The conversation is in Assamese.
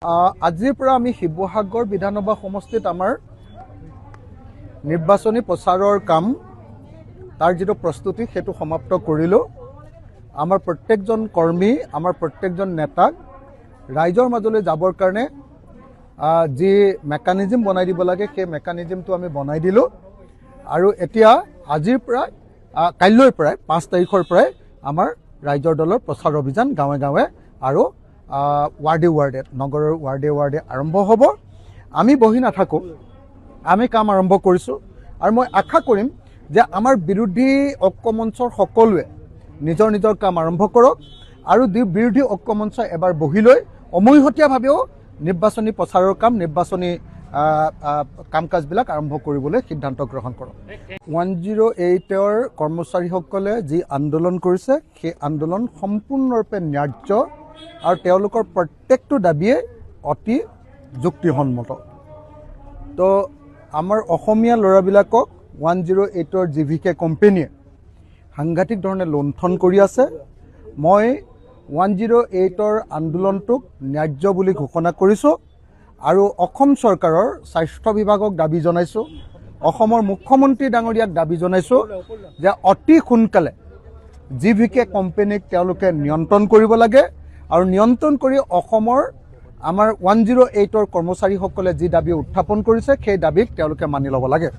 আজিৰ পৰা আমি শিৱসাগৰ বিধানসভা সমষ্টিত আমাৰ নিৰ্বাচনী প্ৰচাৰৰ কাম তাৰ যেটো প্ৰস্তুতি সেটো সমাপ্ত কৰিলো। আমাৰ প্ৰত্যেকজন কৰ্মী আমাৰ প্ৰত্যেকজন নেতাক ৰাইজৰ মাজলৈ যাবৰ কাৰণে যি মেকানিজম বনাই দিব লাগে সেই মেকানিজমটো আমি বনাই দিলো। আৰু এতিয়া আজিৰ পৰা কাইলৈৰ পৰা 5 তাৰিখৰ পৰা আমাৰ ৰাইজৰ দলৰ প্ৰচাৰ অভিযান গাঁৱে গাঁৱে আৰু वार्डे वार्डे नगर वार्डे वार्डे आरम्भ हब। आमी बहि नाथाको, आमी काम आरम्भ करिसु और मैं आशा करिम जे आमार विरोधी ঐক্যমঞ্চৰ সকলোৱে নিজৰ নিজৰ কাম आरम्भ करक और विरोधी ঐক্যমঞ্চ एबार बहि লৈ অমৈহতীয়াভাৱেও নিৰ্বাচনী প্ৰচাৰৰ কাম নিৰ্বাচনী কাম কাজবিলাক আৰম্ভ কৰিবলৈ সিদ্ধান্ত গ্ৰহণ কৰক। 108ৰ কৰ্মচাৰীসকলে যি আন্দোলন কৰিছে সেই আন্দোলন সম্পূৰ্ণৰূপে ন্যায্য और तेलोकर प्रत्येकटो दाबिए अति जुक्तिसन्मत। तो आमार अहोमिया लराबिलाকক 108ৰ जीविके कोम्पानीये सांघातिक धरणे लुण्ठन करि आछे। मैं 108ৰ आन्दोलनटोक न्याय्य बुली घोषणा करिছো और अखम सरकाৰৰ स्वास्थ्य विभागक दाबी जनाइছো, अखমৰ मुख्यमंत्री डांगरियाक दाबी जनाइছো जे अति सोनकाले जीविके कोम्पानीक तेलोके नियन्त्रण करिब लागे और नियंत्रण करी अखমৰ आमार 108ৰ কৰ্মচাৰীসকলে যি দাবী উত্থাপন কৰিছে সেই দাবীক তেওঁলোকে মানি ল'ব লাগে।